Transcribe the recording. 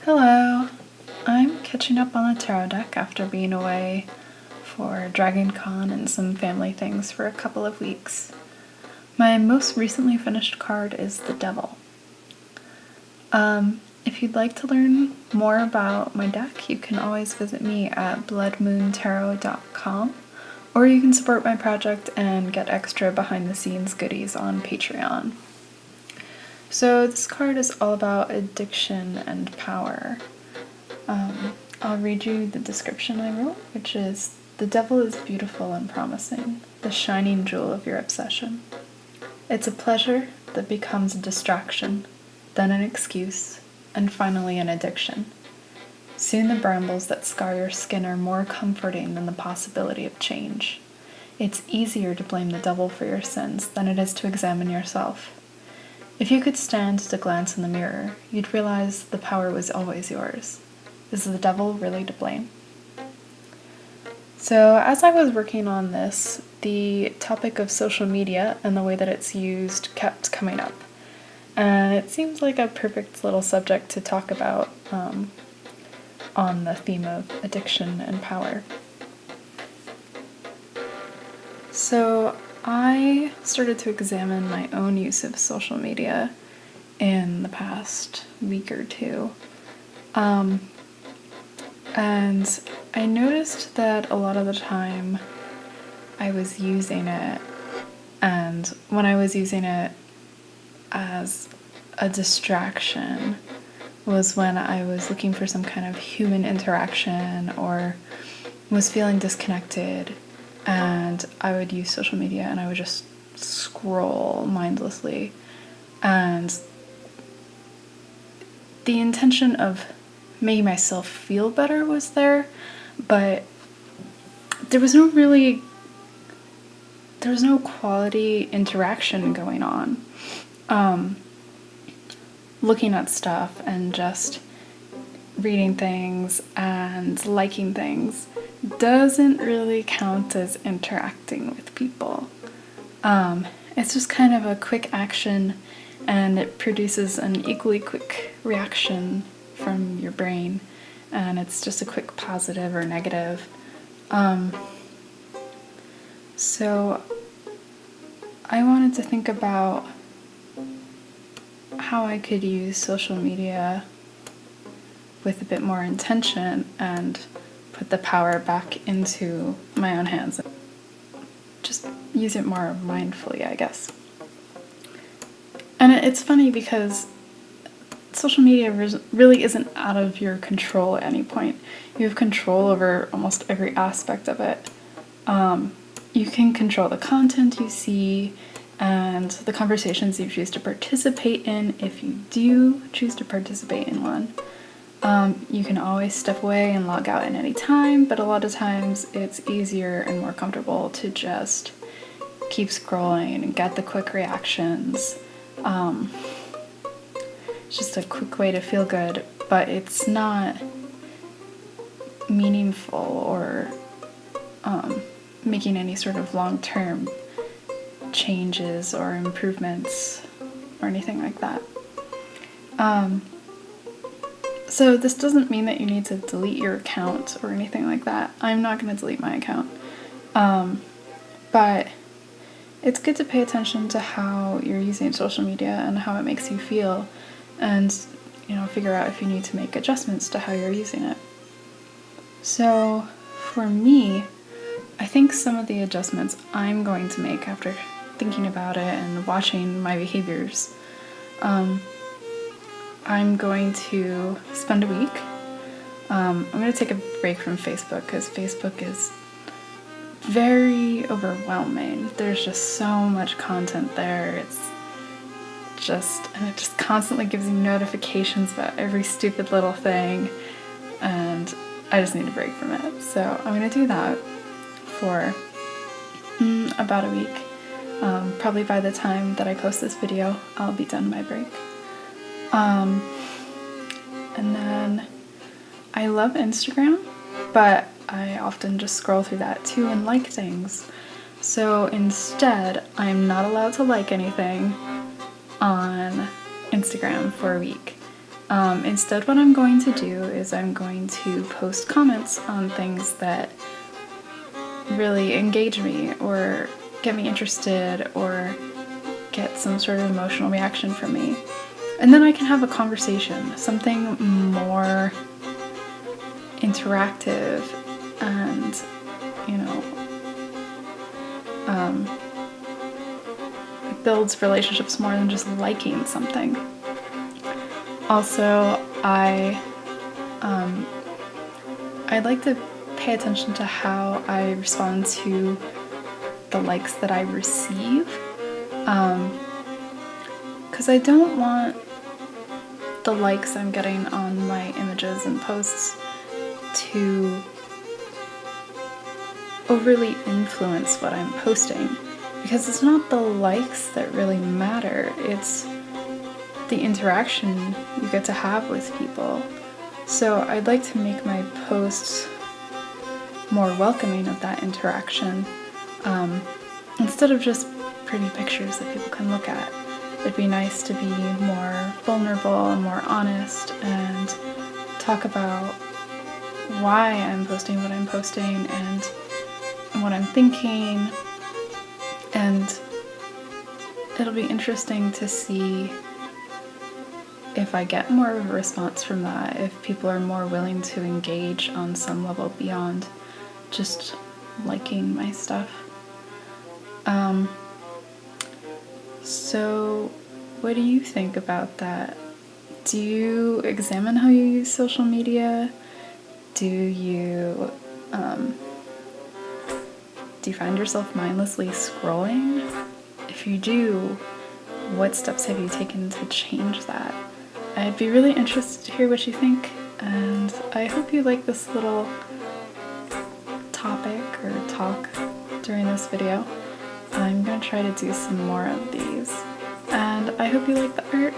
Hello! I'm catching up on the tarot deck after being away for Dragon Con and some family things for a couple of weeks. My most recently finished card is the Devil. If you'd like to learn more about my deck, you can always visit me at bloodmoontarot.com, or you can support my project and get extra behind-the-scenes goodies on Patreon. So this card is all about addiction and power. I'll read you the description I wrote, which is, "The devil is beautiful and promising, the shining jewel of your obsession. It's a pleasure that becomes a distraction, then an excuse, and finally an addiction. Soon the brambles that scar your skin are more comforting than the possibility of change. It's easier to blame the devil for your sins than it is to examine yourself. If you could stand to glance in the mirror, you'd realize the power was always yours. Is the devil really to blame?" So as I was working on this, the topic of social media and the way that it's used kept coming up. And it seems like a perfect little subject to talk about on the theme of addiction and power. So I started to examine my own use of social media in the past week or two. And I noticed that a lot of the time I was using it, and when I was using it as a distraction was when I was looking for some kind of human interaction or was feeling disconnected, and I would use social media and I would just scroll mindlessly. And the intention of making myself feel better was there, but there was no quality interaction going on. Looking at stuff and just reading things and liking things doesn't really count as interacting with people. It's just kind of a quick action, and it produces an equally quick reaction from your brain, and it's just a quick positive or negative. So I wanted to think about how I could use social media with a bit more intention and put the power back into my own hands. Just use it more mindfully, I guess. And it's funny because social media really isn't out of your control at any point. You have control over almost every aspect of it. You can control the content you see and the conversations you choose to participate in if you do choose to participate in one. You can always step away and log out at any time, but a lot of times it's easier and more comfortable to just keep scrolling and get the quick reactions. It's just a quick way to feel good, but it's not meaningful or making any sort of long-term changes or improvements or anything like that. So this doesn't mean that you need to delete your account or anything like that. I'm not going to delete my account. But it's good to pay attention to how you're using social media and how it makes you feel, and figure out if you need to make adjustments to how you're using it. So for me, I think some of the adjustments I'm going to make after thinking about it and watching my behaviors, I'm going to spend a week. I'm going to take a break from Facebook because Facebook is very overwhelming. There's just so much content there. It just constantly gives you notifications about every stupid little thing, and I just need a break from it. So I'm going to do that for about a week. Probably by the time that I post this video, I'll be done my break. And then I love Instagram, but I often just scroll through that too and like things. So instead, I'm not allowed to like anything on Instagram for a week. Instead, what I'm going to do is I'm going to post comments on things that really engage me or get me interested or get some sort of emotional reaction from me. And then I can have a conversation, something more interactive and, you know, it builds relationships more than just liking something. Also, I like to pay attention to how I respond to the likes that I receive, because I don't want the likes I'm getting on my images and posts to overly influence what I'm posting, because it's not the likes that really matter, it's the interaction you get to have with people. So I'd like to make my posts more welcoming of that interaction, instead of just pretty pictures that people can look at. It'd be nice to be more vulnerable and more honest and talk about why I'm posting what I'm posting and what I'm thinking, and it'll be interesting to see if I get more of a response from that, if people are more willing to engage on some level beyond just liking my stuff. So what do you think about that? Do you examine how you use social media? Do you find yourself mindlessly scrolling? If you do, what steps have you taken to change that? I'd be really interested to hear what you think, and I hope you like this little topic or talk during this video. I'm going to try to do some more of these, and I hope you like the art.